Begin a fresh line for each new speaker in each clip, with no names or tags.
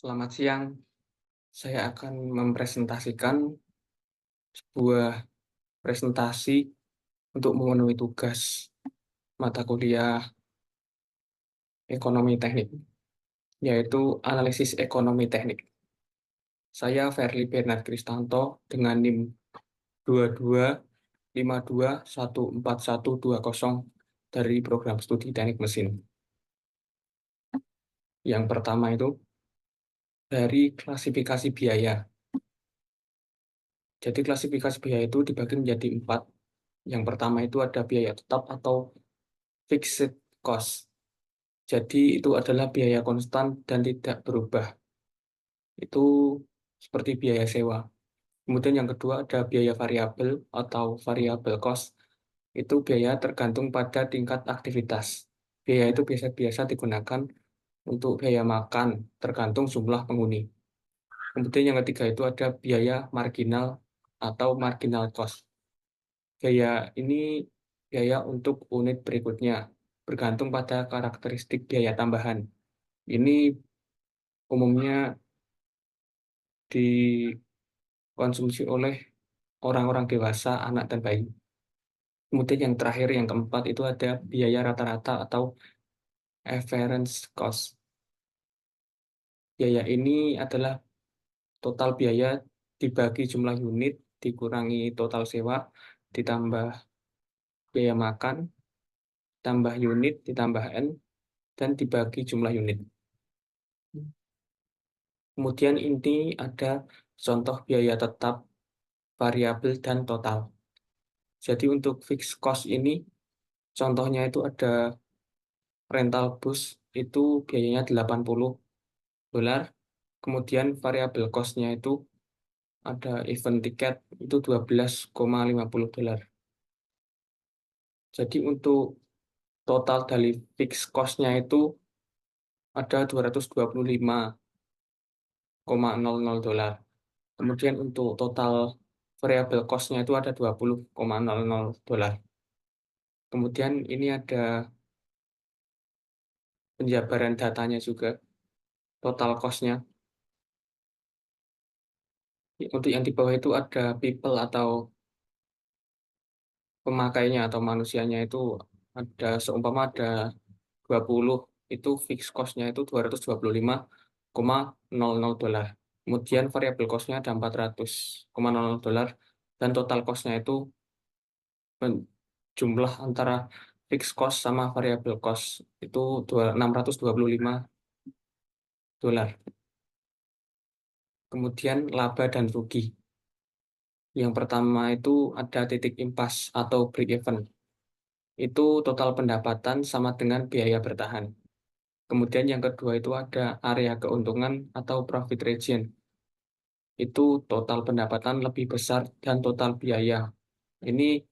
Selamat siang, saya akan mempresentasikan sebuah presentasi untuk memenuhi tugas mata kuliah ekonomi teknik, yaitu analisis ekonomi teknik. Saya Verly Bernard Kristanto dengan NIM 2252141120 dari program studi teknik mesin. Yang pertama itu dari klasifikasi biaya. Jadi klasifikasi biaya itu dibagi menjadi 4. Yang pertama itu ada biaya tetap atau fixed cost. Jadi itu adalah biaya konstan dan tidak berubah. Itu seperti biaya sewa. Kemudian yang kedua ada biaya variabel atau variable cost. Itu biaya tergantung pada tingkat aktivitas. Biaya itu biasa-biasa digunakan untuk biaya makan tergantung jumlah penghuni. Kemudian yang ketiga itu ada biaya marginal atau marginal cost. Biaya ini biaya untuk unit berikutnya, bergantung pada karakteristik biaya tambahan. Ini umumnya dikonsumsi oleh orang-orang dewasa, anak, dan bayi. Kemudian yang terakhir, yang keempat, itu ada biaya rata-rata atau average cost. Biaya ini adalah total biaya dibagi jumlah unit, dikurangi total sewa, ditambah biaya makan, tambah unit, ditambah N, dan dibagi jumlah unit. Kemudian ini ada contoh biaya tetap, variabel, dan total. Jadi untuk fixed cost ini, contohnya itu ada rental bus, itu biayanya $80. Kemudian variabel cost-nya itu ada event tiket, itu $12,50. Jadi untuk total dari fixed cost-nya itu ada $225,00. Kemudian untuk total variabel cost-nya itu ada $20,00. Kemudian ini ada penjabaran datanya juga, total cost-nya. Untuk yang di bawah itu ada people atau pemakainya atau manusianya itu ada, seumpama ada 20, itu fixed cost-nya itu $225,00. Kemudian variable cost-nya ada $400,00 dan total cost-nya itu jumlah antara fixed cost sama variable cost itu $625. Kemudian laba dan rugi. Yang pertama itu ada titik impas atau break even. Itu total pendapatan sama dengan biaya bertahan. Kemudian yang kedua itu ada area keuntungan atau profit region. Itu total pendapatan lebih besar dan total biaya. Ini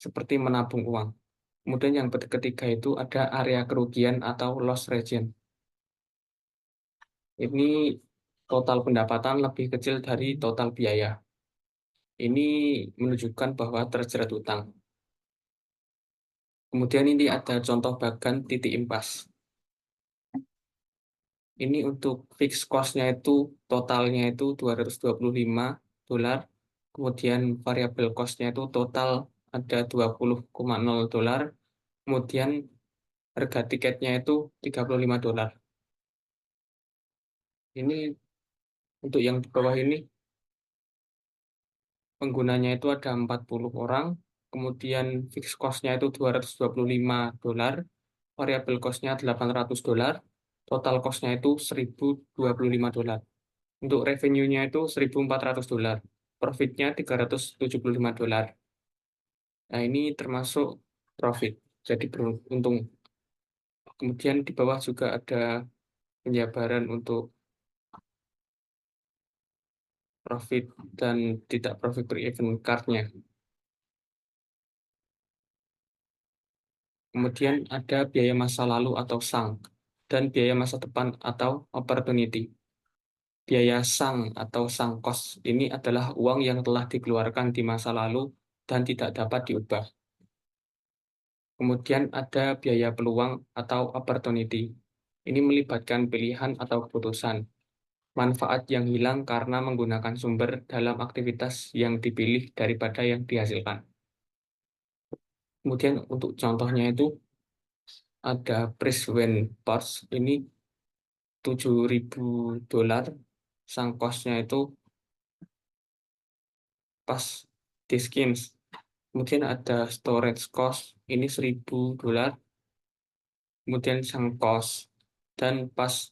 seperti menabung uang. Kemudian yang ketiga itu ada area kerugian atau loss region. Ini total pendapatan lebih kecil dari total biaya. Ini menunjukkan bahwa terjerat utang. Kemudian ini ada contoh bagan titik impas. Ini untuk fixed cost-nya itu totalnya itu $225. Kemudian variable cost-nya itu total ada $20,00. Kemudian harga tiketnya itu $35. Ini untuk yang di bawah ini penggunanya itu ada 40 orang. Kemudian fixed cost-nya itu $225. Variable cost-nya $800. Total cost-nya itu $1.025. Untuk revenue-nya itu $1.400. Profit-nya $375. Nah, ini termasuk profit. Jadi beruntung. Kemudian di bawah juga ada penjabaran untuk profit dan tidak profit break-even card-nya. Kemudian ada biaya masa lalu atau sunk dan biaya masa depan atau opportunity. Biaya sang atau sang cost ini adalah uang yang telah dikeluarkan di masa lalu dan tidak dapat diubah. Kemudian ada biaya peluang atau opportunity. Ini melibatkan pilihan atau keputusan. manfaat yang hilang karena menggunakan sumber dalam aktivitas yang dipilih daripada yang dihasilkan. Kemudian untuk contohnya itu ada price when parts ini $7.000, sang cost-nya itu pas di skins. Kemudian ada storage cost ini $1.000, kemudian sang cost dan pas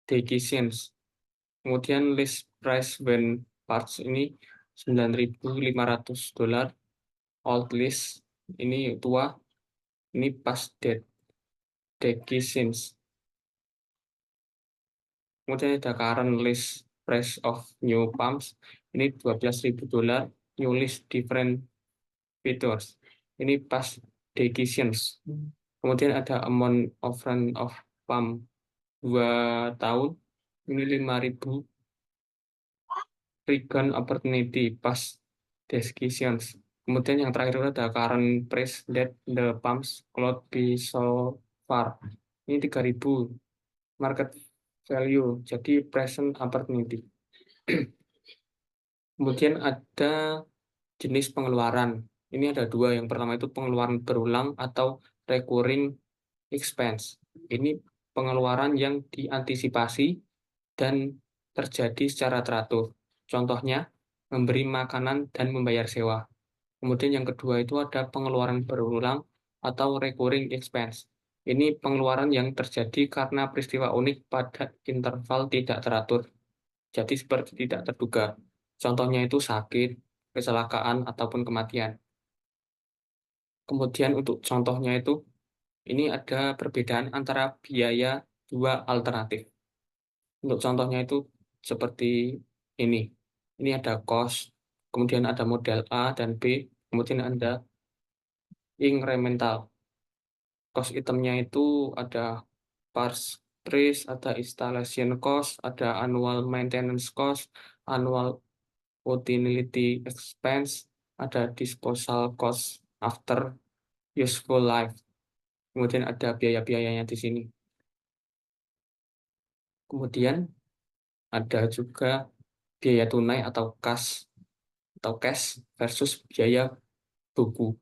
dequisitions. Kemudian list price when parts ini $9.500, old list ini tua, ini pas dequisitions. Kemudian ada current list price of new pumps ini $12.000, new list different features ini pas dequisitions. Kemudian ada amount of run of pump 2 tahun ini 5.000, recon opportunity pas decisions. Kemudian yang terakhir ada current price that the pumps cloud be so far. Ini 3.000, market value, jadi present opportunity. Kemudian ada jenis pengeluaran. Ini ada dua. Yang pertama itu pengeluaran berulang atau recurring expense. Ini pengeluaran yang diantisipasi dan terjadi secara teratur. Contohnya, memberi makanan dan membayar sewa. Kemudian yang kedua itu ada pengeluaran berulang atau recurring expense. Ini pengeluaran yang terjadi karena peristiwa unik pada interval tidak teratur. Jadi seperti tidak terduga. Contohnya itu sakit, kecelakaan, ataupun kematian. Kemudian untuk contohnya itu, ini ada perbedaan antara biaya dua alternatif. Untuk contohnya itu seperti ini. Ini ada cost, kemudian ada model A dan B, kemudian ada incremental. Cost itemnya itu ada parts price, ada installation cost, ada annual maintenance cost, annual utility expense, ada disposal cost after useful life. Kemudian ada biaya-biayanya di sini. Kemudian ada juga biaya tunai atau cash versus biaya buku.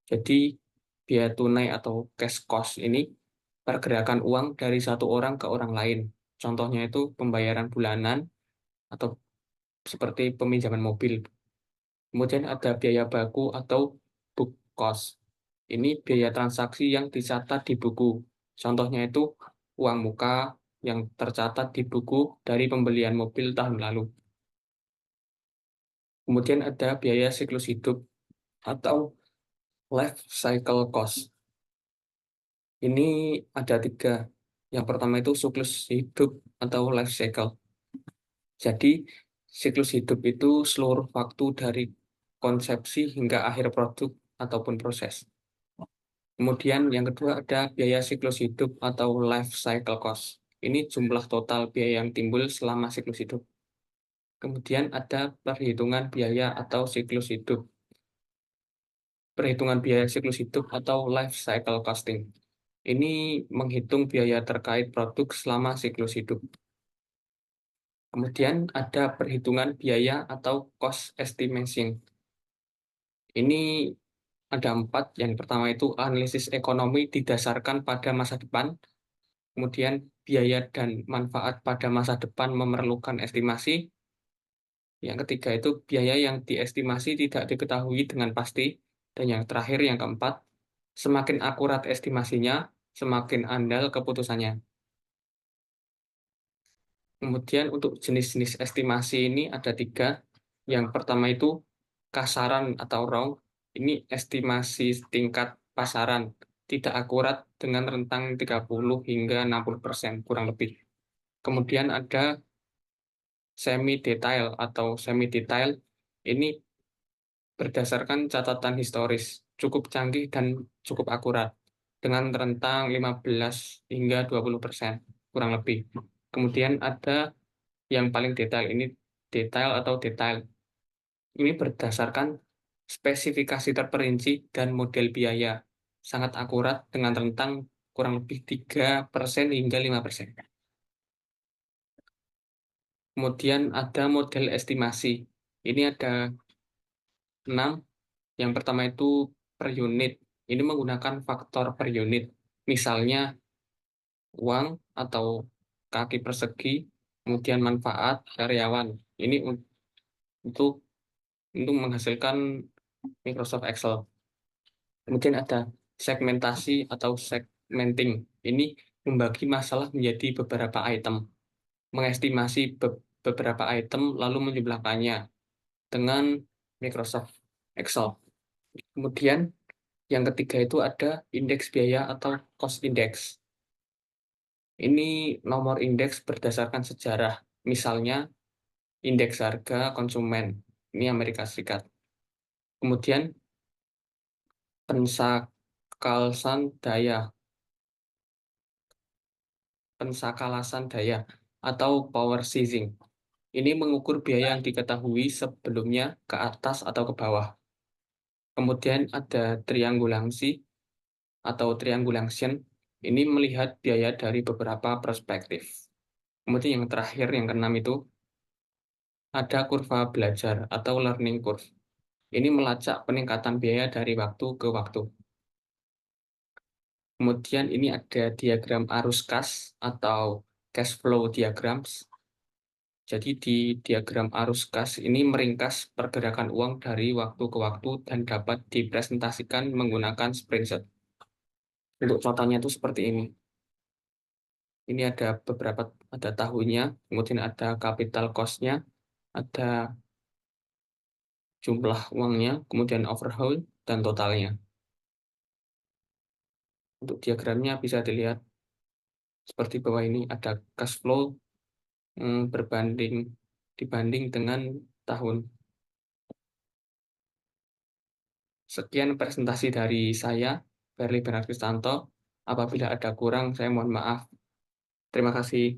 Jadi biaya tunai atau cash cost ini pergerakan uang dari satu orang ke orang lain. Contohnya itu pembayaran bulanan atau seperti peminjaman mobil. Kemudian ada biaya baku atau book cost. Ini biaya transaksi yang dicatat di buku. Contohnya itu uang muka yang tercatat di buku dari pembelian mobil tahun lalu. Kemudian ada biaya siklus hidup atau life cycle cost. Ini ada tiga. Yang pertama itu siklus hidup atau life cycle. Jadi, siklus hidup itu seluruh waktu dari konsepsi hingga akhir produk ataupun proses. Kemudian yang kedua ada biaya siklus hidup atau life cycle cost. Ini jumlah total biaya yang timbul selama siklus hidup. Kemudian ada perhitungan biaya atau siklus hidup. Perhitungan biaya siklus hidup atau life cycle costing. Ini menghitung biaya terkait produk selama siklus hidup. Kemudian ada perhitungan biaya atau cost estimation. Ini ada 4. Yang pertama itu analisis ekonomi didasarkan pada masa depan. Kemudian biaya dan manfaat pada masa depan memerlukan estimasi. Yang ketiga itu biaya yang diestimasi tidak diketahui dengan pasti. Dan yang terakhir, yang keempat, semakin akurat estimasinya, semakin andal keputusannya. Kemudian untuk jenis-jenis estimasi ini ada 3. Yang pertama itu kasaran atau wrong. Ini estimasi tingkat pasaran, tidak akurat dengan rentang 30 hingga 60% kurang lebih. Kemudian ada semi-detail atau semi-detail. Ini berdasarkan catatan historis, cukup canggih dan cukup akurat dengan rentang 15 hingga 20% kurang lebih. Kemudian ada yang paling detail, ini detail atau detail. Ini berdasarkan spesifikasi terperinci dan model biaya. Sangat akurat dengan rentang kurang lebih 3% hingga 5%. Kemudian ada model estimasi. Ini ada 6. Yang pertama itu per unit. Ini menggunakan faktor per unit. Misalnya uang atau kaki persegi, kemudian manfaat karyawan. Ini untuk menghasilkan Microsoft Excel. Kemudian ada segmentasi atau segmenting. Ini membagi masalah menjadi beberapa item, mengestimasi beberapa item lalu menjumlahkannya dengan Microsoft Excel. Kemudian yang ketiga itu ada indeks biaya atau cost index. Ini nomor indeks berdasarkan sejarah. Misalnya indeks harga konsumen. Ini Amerika Serikat. Kemudian pensakalasan daya, pensakalasan daya atau power seizing. Ini mengukur biaya yang diketahui sebelumnya ke atas atau ke bawah. Kemudian ada triangulasi atau triangulation. Ini melihat biaya dari beberapa perspektif. Kemudian yang terakhir, yang keenam itu ada kurva belajar atau learning curve. Ini melacak peningkatan biaya dari waktu ke waktu. Kemudian ini ada diagram arus kas atau cash flow diagrams. Jadi di diagram arus kas ini meringkas pergerakan uang dari waktu ke waktu dan dapat dipresentasikan menggunakan screenshot. Untuk contohnya itu seperti ini. Ini ada beberapa, ada tahunnya, kemudian ada capital cost-nya, ada jumlah uangnya, kemudian overhaul, dan totalnya. Untuk diagramnya bisa dilihat seperti bawah ini, ada cash flow dibanding dengan tahun. Sekian presentasi dari saya, Verly Bernard Kristanto. Apabila ada kurang, saya mohon maaf. Terima kasih.